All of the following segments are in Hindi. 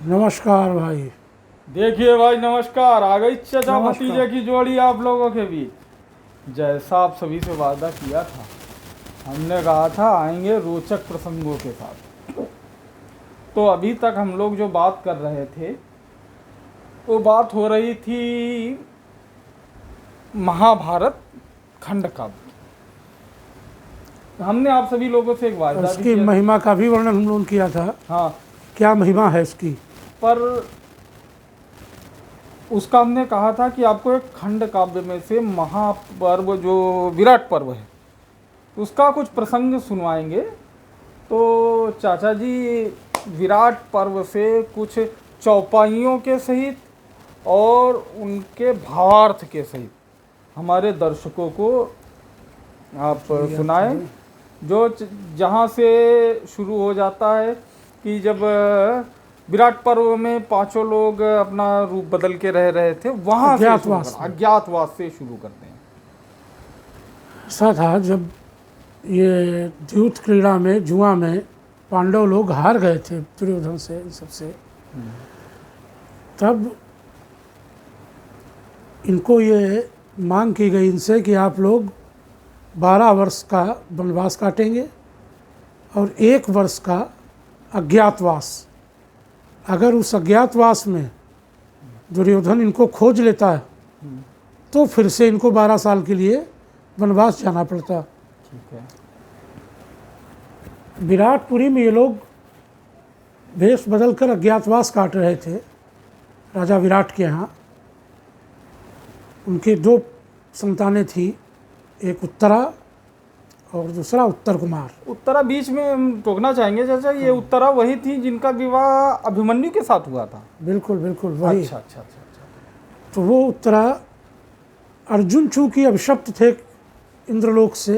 नमस्कार भाई। देखिए भाई, नमस्कार। आ गई चचा नमस्कार। भतीजे की जोड़ी आप लोगों के बीच। जैसा आप सभी से वादा किया था, हमने कहा था आएंगे रोचक प्रसंगों के साथ। तो अभी तक हम लोग जो बात कर रहे थे वो बात हो रही थी महाभारत खंड काव्य की। हमने आप सभी लोगों से एक वायदा भी उसकी किया। महिमा का भी वर्णन हम लोगों ने किया था। हाँ, क्या महिमा है इसकी? पर उसका हमने कहा था कि आपको एक खंड काव्य में से महापर्व जो विराट पर्व है उसका कुछ प्रसंग सुनवाएंगे। तो चाचा जी विराट पर्व से कुछ चौपाइयों के सहित और उनके भावार्थ के सहित हमारे दर्शकों को आप सुनाएं। जो जहाँ से शुरू हो जाता है कि जब विराट पर्व में पांचों लोग अपना रूप बदल के रह रहे थे, वहाँ से अज्ञातवास से शुरू करते हैं। ऐसा था जब ये द्यूत क्रीड़ा में, जुआ में पांडव लोग हार गए थे दुर्योधन से, इन सबसे। तब इनको ये मांग की गई इनसे कि आप लोग 12 वर्ष का वनवास काटेंगे और 1 वर्ष का अज्ञातवास। अगर उस अज्ञातवास में दुर्योधन इनको खोज लेता है तो फिर से इनको 12 साल के लिए वनवास जाना पड़ता। ठीक है। विराटपुरी में ये लोग भेष बदल कर अज्ञातवास काट रहे थे राजा विराट के यहाँ। उनके 2 संतानें थी, एक उत्तरा और दूसरा उत्तर कुमार। उत्तरा बीच में हम टोकना चाहेंगे चाचा, ये उत्तरा वही थी जिनका विवाह अभिमन्यु के साथ हुआ था। बिल्कुल बिल्कुल वही। अच्छा अच्छा अच्छा अच्छा। तो वो उत्तरा, अर्जुन चूंकि अभिशप्त थे इंद्रलोक से,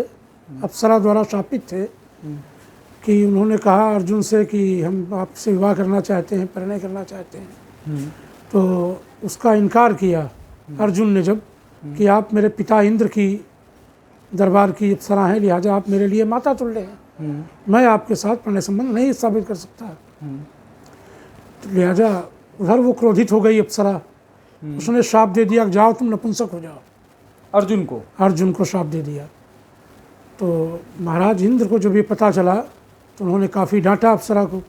अप्सरा द्वारा शापित थे कि उन्होंने कहा अर्जुन से कि हम आपसे विवाह करना चाहते हैं, परिणय करना चाहते हैं। तो उसका इनकार किया अर्जुन ने जब कि आप मेरे पिता इंद्र की दरबार की अप्सरा हैं, लिहाजा आप मेरे लिए माता तुल्य हैं, मैं आपके साथ प्रणय संबंध नहीं स्थापित कर सकता। तो लिहाजा उधर वो क्रोधित हो गई अप्सरा। उसने श्राप दे दिया, जाओ तुम नपुंसक हो जाओ। अर्जुन को श्राप दे दिया। तो महाराज इंद्र को जब ये पता चला तो उन्होंने काफ़ी डांटा अप्सरा को।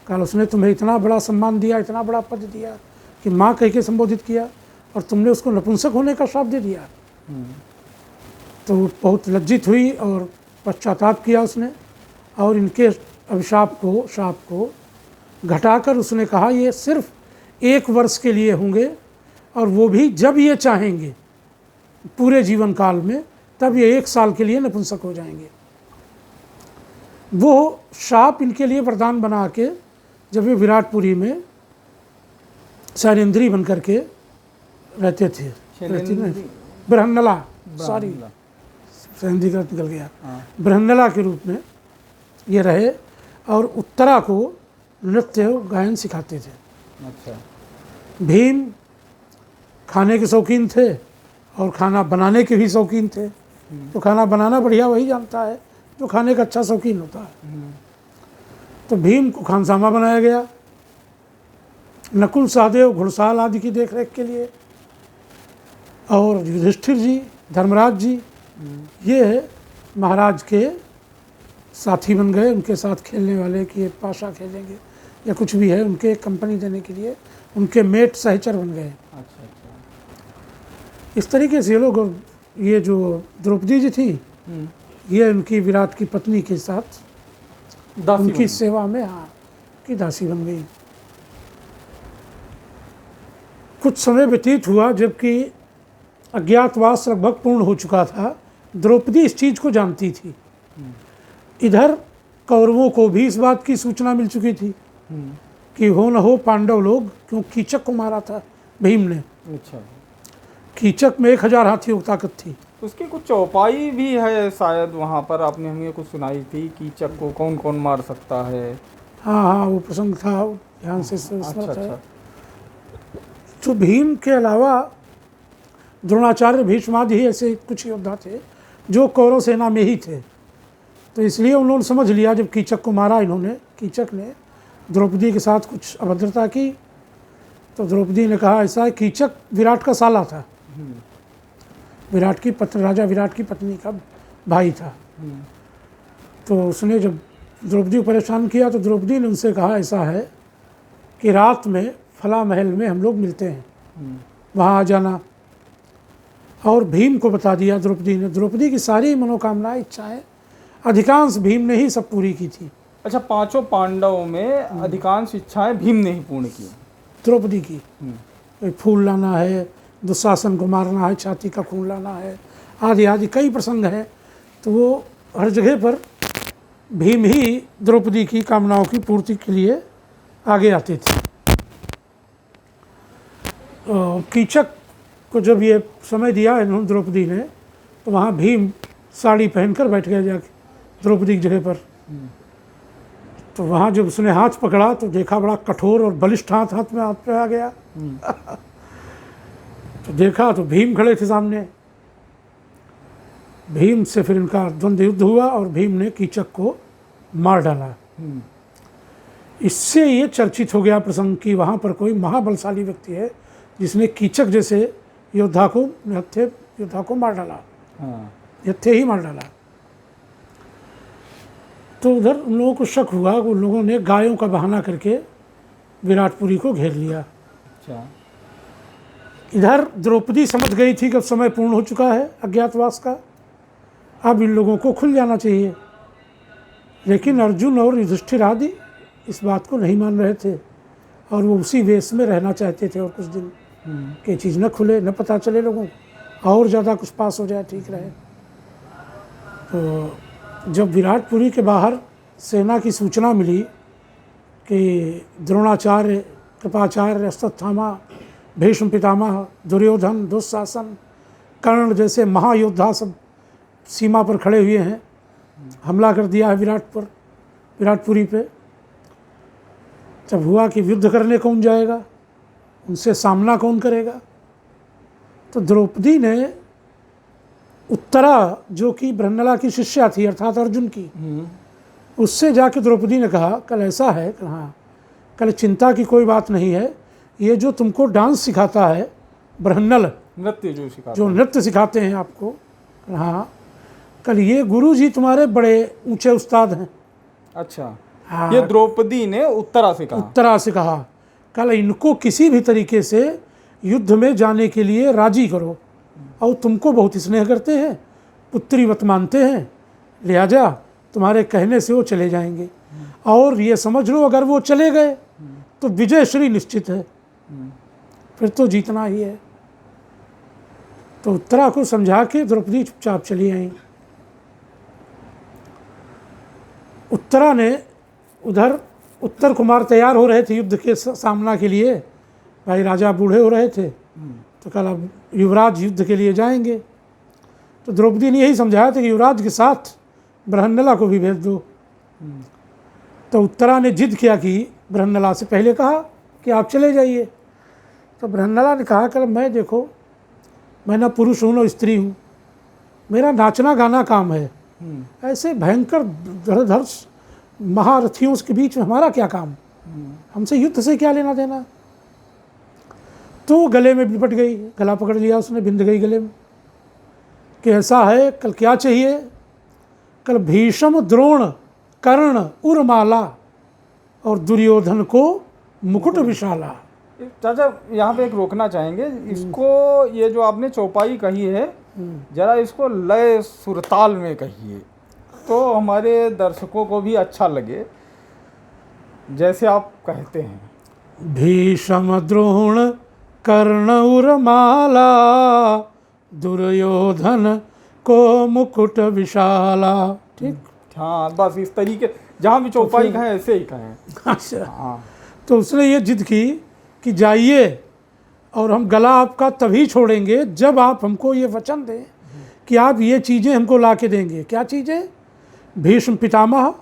कहा उसने तुम्हें इतना बड़ा सम्मान दिया, इतना बड़ा पद दिया कि माँ कह के संबोधित किया और तुमने उसको नपुंसक होने का श्राप दे दिया। तो बहुत लज्जित हुई और पश्चाताप किया उसने, और इनके अभिशाप को, श्राप को घटाकर उसने कहा ये सिर्फ 1 वर्ष के लिए होंगे, और वो भी जब ये चाहेंगे पूरे जीवन काल में, तब ये 1 साल के लिए नपुंसक हो जाएंगे। वो श्राप इनके लिए वरदान बना के जब ये विराटपुरी में शैलेंद्री बन करके रहते थे, बृहन्नला, सॉरी हिंदी का निकल गया, बृहन्नला के रूप में ये रहे और उत्तरा को नृत्य गायन सिखाते थे। अच्छा। भीम खाने के शौकीन थे और खाना बनाने के भी शौकीन थे। तो खाना बनाना बढ़िया वही जानता है जो खाने का अच्छा शौकीन होता है। तो भीम को खानसामा बनाया गया, नकुल सहदेव घुड़साल आदि की देखरेख के लिए, और युधिष्ठिर जी, धर्मराज जी ये महाराज के साथी बन गए, उनके साथ खेलने वाले कि ये पाशा खेलेंगे या कुछ भी है, उनके कंपनी देने के लिए उनके मेट सहचर बन गए। अच्छा अच्छा। इस तरीके से ये लोग, ये जो द्रौपदी जी थी ये उनकी विराट की पत्नी के साथ उनकी सेवा में की दासी बन गई। कुछ समय व्यतीत हुआ जबकि अज्ञातवास लगभग पूर्ण हो चुका था। द्रौपदी इस चीज़ को जानती थी। इधर कौरवों को भी इस बात की सूचना मिल चुकी थी कि हो न हो पांडव लोग, क्यों कीचक को मारा था भीम ने। अच्छा। कीचक में 1000 हाथियों की ताकत थी। उसकी कुछ चौपाई भी है शायद, वहाँ पर आपने हमें कुछ सुनाई थी कि कीचक को कौन कौन मार सकता है। हाँ, वो प्रसंग था, ध्यान से अच्छा अच्छा। तो भीम के अलावा द्रोणाचार्य, भीष्मादि ही ऐसे कुछ योद्धा थे जो कौरव सेना में ही थे। तो इसलिए उन्होंने समझ लिया जब कीचक को मारा इन्होंने, कीचक ने, द्रौपदी के साथ कुछ अभद्रता की, तो द्रौपदी ने कहा ऐसा है, कीचक विराट का साला था, विराट की पत्नी, राजा विराट की पत्नी का भाई था। तो उसने जब द्रौपदी को परेशान किया तो द्रौपदी ने उनसे कहा ऐसा है कि रात में फला महल में हम लोग मिलते हैं, वहाँ आ जाना। और भीम को बता दिया द्रौपदी ने। द्रौपदी की सारी मनोकामनाएं, इच्छाएं अधिकांश भीम ने ही सब पूरी की थी। अच्छा, पांचों पांडवों में अधिकांश इच्छाएं भीम ने ही पूर्ण की। द्रौपदी की कोई फूल लाना है, दुशासन को मारना है, छाती का खून लाना है, आदि आदि कई प्रसंग हैं। तो वो हर जगह पर भीम ही द्रौपदी की कामनाओं की पूर्ति के लिए आगे आते थे। कीचक को जब ये समय दिया इन्होंने द्रौपदी ने, तो वहाँ भीम साड़ी पहनकर बैठ गया जाके द्रौपदी की जगह पर। तो वहाँ जब उसने हाथ पकड़ा तो देखा बड़ा कठोर और बलिष्ठ हाथ हाथ पे आ गया। तो देखा तो भीम खड़े थे सामने। भीम से फिर इनका द्वंद्व युद्ध हुआ और भीम ने कीचक को मार डाला। इससे ये चर्चित हो गया प्रसंग कि वहाँ पर कोई महाबलशाली व्यक्ति है जिसने कीचक जैसे योद्धा को मार डाला, यत्थे ही मार डाला। तो उधर उन लोगों को शक हुआ, उन लोगों ने गायों का बहाना करके विराटपुरी को घेर लिया। अच्छा। इधर द्रौपदी समझ गई थी कि अब समय पूर्ण हो चुका है अज्ञातवास का, अब इन लोगों को खुल जाना चाहिए। लेकिन अर्जुन और युधिष्ठिर आदि इस बात को नहीं मान रहे थे और वो उसी वेश में रहना चाहते थे और कुछ दिन कि चीज़ न खुले, न पता चले लोगों को, और ज़्यादा कुछ पास हो जाए, ठीक रहे। तो जब विराटपुरी के बाहर सेना की सूचना मिली कि द्रोणाचार्य, कृपाचार्य, अश्वत्थामा, भीष्म पितामह, दुर्योधन, दुःशासन, कर्ण जैसे महायोद्धा सब सीमा पर खड़े हुए हैं, हमला कर दिया है विराटपुरी पे, जब हुआ कि युद्ध करने कौन जाएगा, उनसे सामना कौन करेगा, तो द्रौपदी ने उत्तरा जो कि बृहन्नला की शिष्या थी अर्थात अर्जुन की, उससे जाके द्रौपदी ने कहा कल ऐसा है, हाँ कल चिंता की कोई बात नहीं है, ये जो तुमको डांस सिखाता है बृहन्नल, जो नृत्य सिखाते हैं आपको, हाँ कल ये गुरु जी तुम्हारे बड़े ऊंचे उस्ताद हैं। अच्छा, हाँ, ये द्रौपदी ने उत्तरा से कहा कल इनको किसी भी तरीके से युद्ध में जाने के लिए राजी करो, और तुमको बहुत स्नेह करते हैं, पुत्रीवत मानते हैं, लिहाजा तुम्हारे कहने से वो चले जाएंगे, और ये समझ लो अगर वो चले गए तो विजय श्री निश्चित है, फिर तो जीतना ही है। तो उत्तरा को समझा के द्रौपदी चुपचाप चली आई। उत्तरा ने उधर उत्तर कुमार तैयार हो रहे थे युद्ध के सामना के लिए, भाई राजा बूढ़े हो रहे थे, तो कल अब युवराज युद्ध के लिए जाएंगे। तो द्रौपदी ने यही समझाया था कि युवराज के साथ बृहन्नला को भी भेज दो। तो उत्तरा ने जिद किया कि बृहन्नला से पहले कहा कि आप चले जाइए। तो बृहन्नला ने कहा कल मैं देखो, मैं ना पुरुष हूँ ना स्त्री हूँ, मेरा नाचना गाना काम है, ऐसे भयंकर धड़धर्ष महारथियों के बीच में हमारा क्या काम, हमसे युद्ध से क्या लेना देना। तो गले में लिपट गई, गला पकड़ लिया उसने, बिंद गई गले में कि ऐसा है कल क्या चाहिए, कल भीष्म, द्रोण, कर्ण, उर्माला और दुर्योधन को मुकुट विशाला। चाचा यहाँ पे एक रोकना चाहेंगे इसको, ये जो आपने चौपाई कही है जरा इसको लय सुरताल में कहिए तो हमारे दर्शकों को भी अच्छा लगे, जैसे आप कहते हैं। भीष्म, द्रोण, कर्ण, उर्माला, दुर्योधन को मुकुट विशाला। ठीक, हाँ बस इस तरीके, जहाँ भी चौपाई कहें ऐसे ही कहें। अच्छा, हाँ। तो उसने ये जिद की कि जाइए और हम गला आपका तभी छोड़ेंगे जब आप हमको ये वचन दें कि आप ये चीज़ें हमको ला के देंगे। क्या चीज़ें? भीष्म पितामह,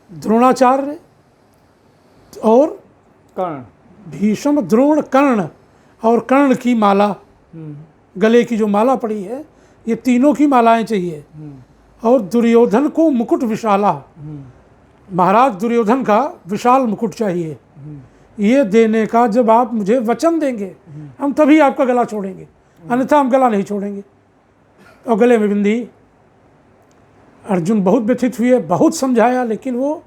द्रोणाचार्य और कर्ण, भीष्म, द्रोण, कर्ण और कर्ण की माला, गले की जो माला पड़ी है, ये तीनों की मालाएं चाहिए। और दुर्योधन को मुकुट विशाला, महाराज दुर्योधन का विशाल मुकुट चाहिए, ये देने का जब आप मुझे वचन देंगे हम तभी आपका गला छोड़ेंगे, अन्यथा हम गला नहीं छोड़ेंगे। और गले में बिंदी। अर्जुन बहुत व्यथित हुए, बहुत समझाया, लेकिन वो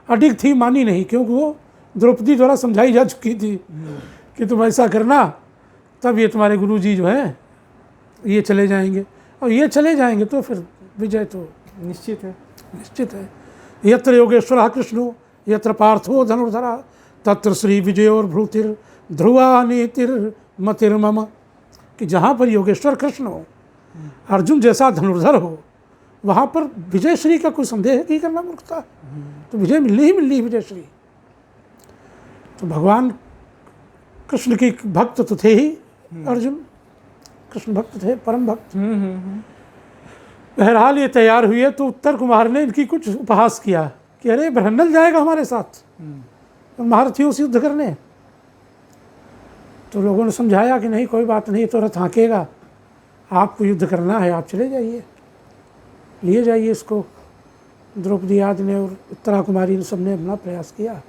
अडिग थी, मानी नहीं, क्योंकि वो द्रौपदी द्वारा समझाई जा चुकी थी कि तुम ऐसा करना, तब ये तुम्हारे गुरुजी जो हैं ये चले जाएंगे, और ये चले जाएंगे तो फिर विजय तो निश्चित है। निश्चित है। यत्र योगेश्वर कृष्णो यत्र पार्थो धनुर्धरा तत्र श्री विजयोर भ्रूतिर ध्रुवा नीतिर मतिर्मम, कि जहाँ पर योगेश्वर कृष्ण हो, अर्जुन जैसा धनुर्धर हो, वहाँ पर विजय श्री का कोई संदेह नहीं करना मूर्खता, तो विजय मिलनी ही मिलनी विजय श्री। तो भगवान कृष्ण की भक्त तो थे ही अर्जुन, कृष्ण भक्त थे, परम भक्त। बहरहाल ये तैयार हुए तो उत्तर कुमार ने इनकी कुछ उपहास किया कि अरे ब्रह्मंडल जाएगा हमारे साथ महारथियों से युद्ध करने। तो लोगों ने समझाया कि नहीं, कोई बात नहीं, तो रथ हाँकेगा, आपको युद्ध करना है, आप चले जाइए, लिए जाइए इसको। द्रौपदी आदि ने और उत्तरा कुमारी ने सबने अपना प्रयास किया।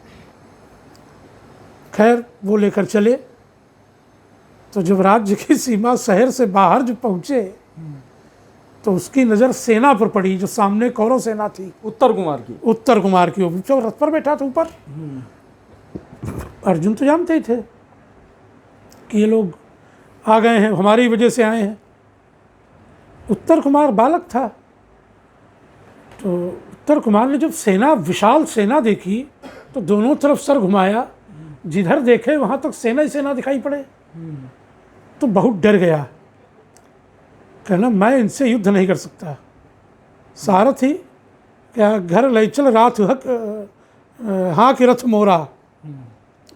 खैर वो लेकर चले, तो जब राज्य की सीमा शहर से बाहर जो पहुँचे तो उसकी नज़र सेना पर पड़ी, जो सामने कौरव सेना थी, उत्तर कुमार की। उत्तर कुमार की। जो रथ पर बैठा था ऊपर, अर्जुन तो जानते ही थे कि ये लोग आ गए हैं, हमारी वजह से आए हैं। उत्तर कुमार बालक था, तो उत्तर कुमार ने जब सेना, विशाल सेना देखी तो दोनों तरफ सर घुमाया, जिधर देखे वहाँ तक सेना ही सेना दिखाई पड़े, तो बहुत डर गया। कहना मैं इनसे युद्ध नहीं कर सकता। सारथी क्या घर ले चल रात हक हाँ कि रथ मोरा,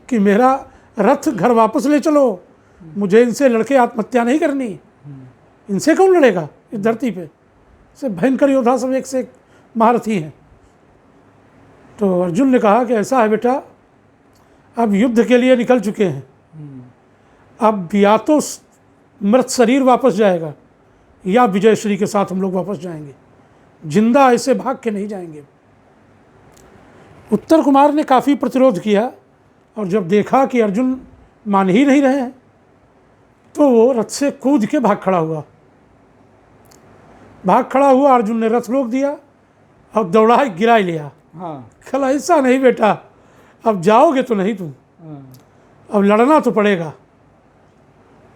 कि मेरा रथ घर वापस ले चलो, मुझे इनसे लड़के आत्महत्या नहीं करनी। इनसे कौन लड़ेगा इस धरती पे, से भयंकर योद्धा सब एक से एक महारथी हैं। तो अर्जुन ने कहा कि ऐसा है बेटा, अब युद्ध के लिए निकल चुके हैं, अब या तो मृत शरीर वापस जाएगा या विजय श्री के साथ हम लोग वापस जाएंगे, जिंदा ऐसे भाग के नहीं जाएंगे। उत्तर कुमार ने काफ़ी प्रतिरोध किया, और जब देखा कि अर्जुन मान ही नहीं रहे हैं तो वो रथ से कूद के भाग खड़ा हुआ। अर्जुन ने रथ रोक दिया और दौड़ा गिरा ही लिया। हाँ। कहा ऐसा नहीं बेटा, अब जाओगे तो नहीं तुम, अब लड़ना तो पड़ेगा।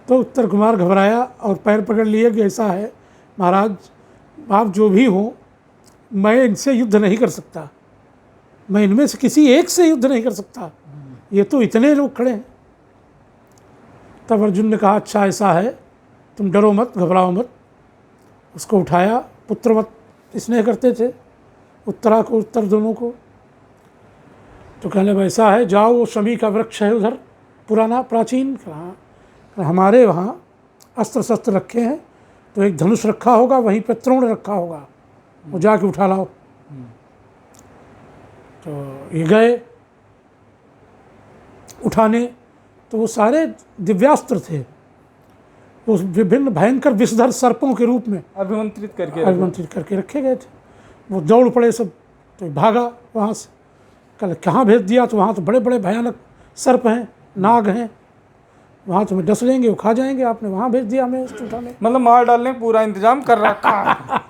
तो उत्तर कुमार घबराया और पैर पकड़ लिए कि ऐसा है महाराज, आप जो भी हो, मैं इनसे युद्ध नहीं कर सकता, मैं इनमें से किसी एक से युद्ध नहीं कर सकता, ये तो इतने लोग खड़े हैं। तब अर्जुन ने कहा अच्छा ऐसा है, तुम डरो मत, घबराओ मत। उसको उठाया, पुत्रवत स्नेह करते थे उत्तरा को, उत्तर दोनों को। तो कहने वैसा है, जाओ वो शमी का वृक्ष है उधर, पुराना प्राचीन, कहा हमारे वहाँ अस्त्र शस्त्र रखे हैं, तो एक धनुष रखा होगा, वहीं पर त्रोण रखा होगा, वो जाके उठा लाओ। तो ये गए उठाने, तो वो सारे दिव्यास्त्र थे, वो विभिन्न भयंकर विषधर सर्पों के रूप में अभिमंत्रित करके रखे गए थे। वो दौड़ पड़े सब, तो भागा वहाँ से। कल कहाँ भेज दिया, तो वहाँ तो बड़े बड़े भयानक सर्प हैं, नाग हैं, वहाँ तुम्हें डस लेंगे, वो खा जाएंगे, आपने वहाँ भेज दिया हमें उसको उठाने। मतलब मार डालने का पूरा इंतजाम कर रखा।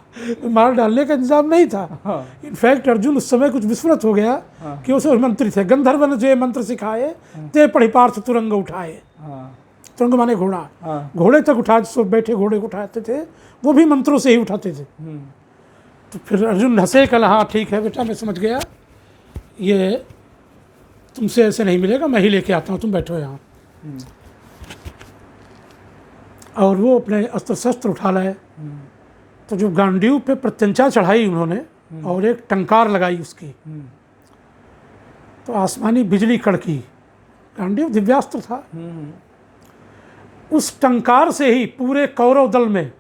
मार डालने का इंतजाम नहीं था। हाँ। इनफैक्ट अर्जुन उस समय कुछ विस्मृत हो गया। हाँ। कि उसे मंत्री थे, गंधर्व ने जो मंत्र सिखाए, ते पढ़ी पार्थ तुरंग उठाए। हाँ। तुरंग माने घोड़ा। हाँ। घोड़े तक उठा, सो बैठे घोड़े को उठाते थे, वो भी मंत्रों से ही उठाते थे। तो फिर अर्जुन हंसे, कल हाँ ठीक है बेटा, मैं समझ गया, ये तुमसे ऐसे नहीं मिलेगा, मैं ही लेके आता हूँ, तुम बैठो यहाँ। और वो अपने अस्त्र शस्त्र उठा लाए। तो जो गांडीव पे प्रत्यंचा चढ़ाई उन्होंने और एक टंकार लगाई उसकी, तो आसमानी बिजली कड़की। गांडीव दिव्यास्त्र था। उस टंकार से ही पूरे कौरव दल में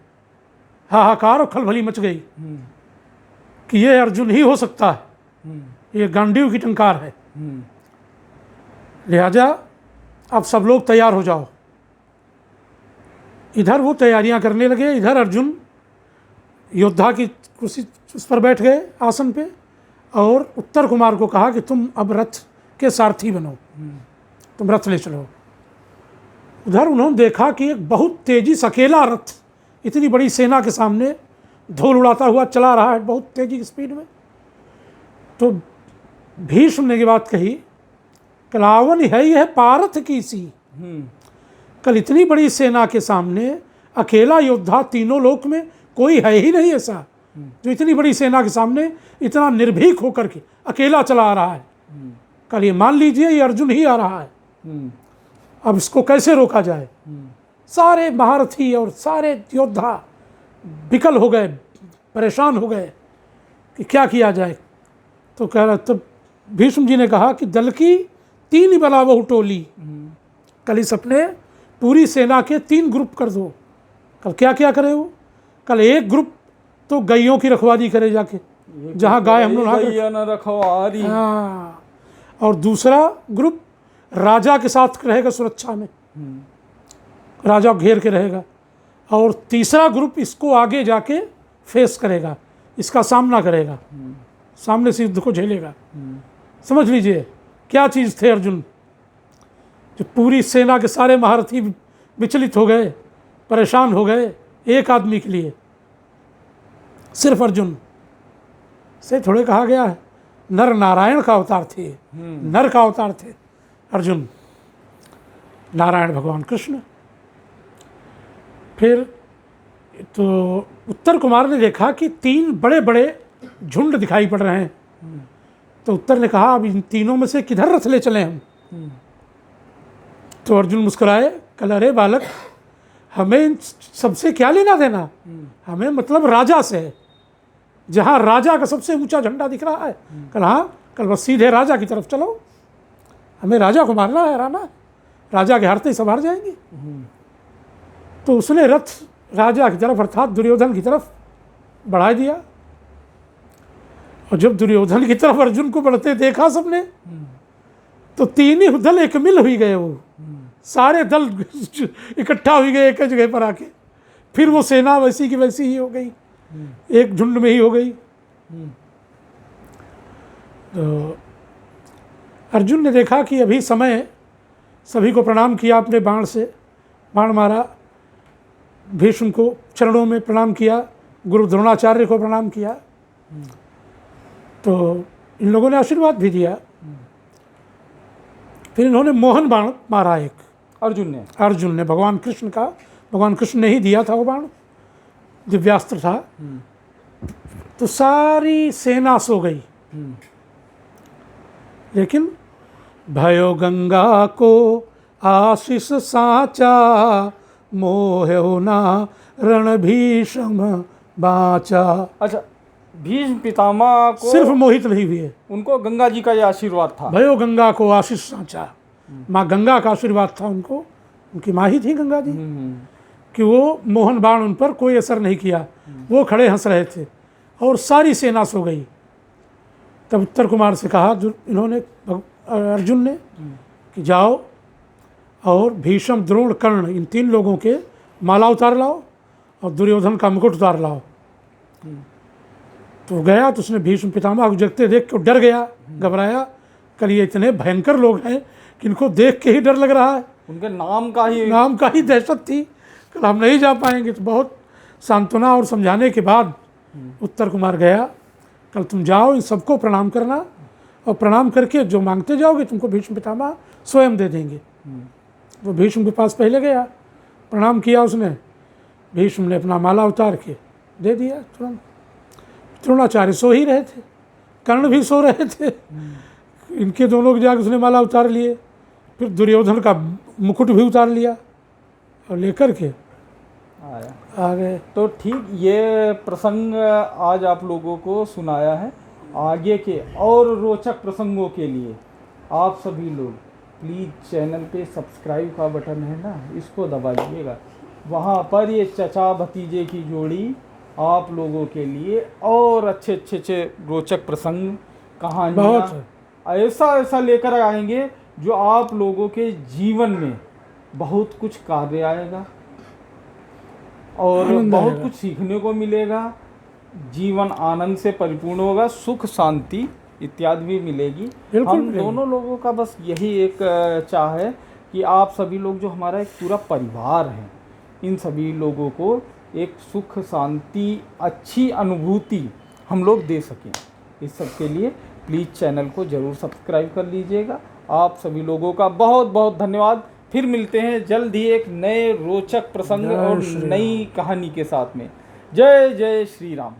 हाहाकार और खलबली मच गई कि ये अर्जुन ही हो सकता है, ये गांडीव की टंकार है। लिहाजा अब सब लोग तैयार हो जाओ। इधर वो तैयारियां करने लगे, इधर अर्जुन योद्धा की कुर्सी उस पर बैठ गए आसन पे, और उत्तर कुमार को कहा कि तुम अब रथ के सारथी बनो, तुम रथ ले चलो। उधर उन्होंने देखा कि एक बहुत तेजी से अकेला रथ इतनी बड़ी सेना के सामने धूल उड़ाता हुआ चला रहा है बहुत तेजी की स्पीड में। तो भीष्म ने ये बात कही, कलावन है यह पारथ की सी, कल इतनी बड़ी सेना के सामने अकेला योद्धा तीनों लोक में कोई है ही नहीं ऐसा जो इतनी बड़ी सेना के सामने इतना निर्भीक होकर के अकेला चला आ रहा है। कल ये मान लीजिए ये अर्जुन ही आ रहा है, अब इसको कैसे रोका जाए। सारे महारथी और सारे योद्धा विकल हो गए, परेशान हो गए कि क्या किया जाए। तो कह रहा, तब भीष्म जी ने कहा कि दल की 3 बलावहु टोली, कल इस अपने पूरी सेना के 3 ग्रुप कर दो। कल क्या क्या करे वो, कल एक ग्रुप तो गायों की रखवाली करे जाके, जहाँ गाय हम लोग रखवारी, हाँ, और दूसरा ग्रुप राजा के साथ रहेगा सुरक्षा में, राजा घेर के रहेगा, और तीसरा ग्रुप इसको आगे जाके फेस करेगा, इसका सामना करेगा, सामने से युद्ध को झेलेगा। समझ लीजिए क्या चीज़ थे अर्जुन, जो पूरी सेना के सारे महारथी विचलित हो गए, परेशान हो गए एक आदमी के लिए। सिर्फ अर्जुन से थोड़े कहा गया है, नर नारायण का अवतार थे, नर का अवतार थे अर्जुन, नारायण भगवान कृष्ण। फिर तो उत्तर कुमार ने देखा कि 3 बड़े बड़े झुंड दिखाई पड़ रहे हैं। तो उत्तर ने कहा अब इन तीनों में से किधर रथ ले चलें हम। तो अर्जुन मुस्कुराए, कल अरे बालक, हमें इन सबसे क्या लेना देना, हमें मतलब राजा से है, जहाँ राजा का सबसे ऊंचा झंडा दिख रहा है। कल हाँ, कल बस सीधे राजा की तरफ चलो, हमें राजा को मारना है, हराना है, राजा के हारते ही सब हार जाएंगे। तो उसने रथ राजा की तरफ अर्थात दुर्योधन की तरफ बढ़ा दिया। और जब दुर्योधन की तरफ अर्जुन को बढ़ते देखा सबने, तो 3 ही दल एक मिल हुई गए, वो सारे दल इकट्ठा हुई गए एक जगह पर आके। फिर वो सेना वैसी की वैसी ही हो गई, एक झुंड में ही हो गई। तो अर्जुन ने देखा कि अभी समय, सभी को प्रणाम किया, अपने बाण से बाण मारा, भीष्म को चरणों में प्रणाम किया, गुरु द्रोणाचार्य को प्रणाम किया। तो इन लोगों ने आशीर्वाद भी दिया। फिर इन्होंने मोहन बाण मारा एक, अर्जुन ने भगवान कृष्ण का, भगवान कृष्ण ने ही दिया था वो बाण, दिव्यास्त्र था। तो सारी सेना सो गई, लेकिन भयो गंगा को आशीष साचा, मोह ना रण भीष्म बाचा। अच्छा, भीष्म पितामह को सिर्फ मोहित नहीं हुए, उनको गंगा जी का ये आशीर्वाद था। भयो गंगा को आशीष साचा, माँ गंगा का आशीर्वाद था उनको, उनकी माँ ही थी गंगा जी, कि वो मोहन बाण उन पर कोई असर नहीं किया, वो खड़े हंस रहे थे और सारी सेना सो गई। तब उत्तर कुमार से कहा इन्होंने, अर्जुन ने, कि जाओ और भीष्म द्रोण कर्ण इन 3 लोगों के माला उतार लाओ और दुर्योधन का मुकुट उतार लाओ। तो गया, तो उसने भीष्म पितामह को जगते देख के डर गया, घबराया। कल ये इतने भयंकर लोग हैं कि इनको देख के ही डर लग रहा है, उनके नाम का ही दहशत थी, कल हम नहीं जा पाएंगे। तो बहुत सांत्वना और समझाने के बाद उत्तर कुमार गया, कल तुम जाओ, इन सबको प्रणाम करना, और प्रणाम करके जो मांगते जाओगे तुमको भीष्म पितामह स्वयं दे देंगे। वो भीष्म के पास पहले गया, प्रणाम किया उसने, भीष्म ने अपना माला उतार के दे दिया तुरंत। द्रोणाचार्य सो ही रहे थे, कर्ण भी सो रहे थे, इनके दोनों के जाकर उसने माला उतार लिए। फिर दुर्योधन का मुकुट भी उतार लिया और लेकर के आ गए। तो ठीक, ये प्रसंग आज आप लोगों को सुनाया है। आगे के और रोचक प्रसंगों के लिए आप सभी लोग प्लीज़ चैनल पे सब्सक्राइब का बटन है ना, इसको दबा दीजिएगा। वहाँ पर ये चचा भतीजे की जोड़ी आप लोगों के लिए और अच्छे रोचक प्रसंग, कहानियाँ ऐसा लेकर आएंगे जो आप लोगों के जीवन में बहुत कुछ कार्य आएगा और बहुत कुछ सीखने को मिलेगा। जीवन आनंद से परिपूर्ण होगा, सुख शांति इत्यादि भी मिलेगी। बिल्कुल हम मिलेगी। दोनों लोगों का बस यही एक चाह है कि आप सभी लोग जो हमारा एक पूरा परिवार है, इन सभी लोगों को एक सुख शांति अच्छी अनुभूति हम लोग दे सकें। इस सब के लिए प्लीज़ चैनल को ज़रूर सब्सक्राइब कर लीजिएगा। आप सभी लोगों का बहुत बहुत धन्यवाद। फिर मिलते हैं जल्द ही एक नए रोचक प्रसंग जय और श्री नई कहानी के साथ में। जय जय श्री राम।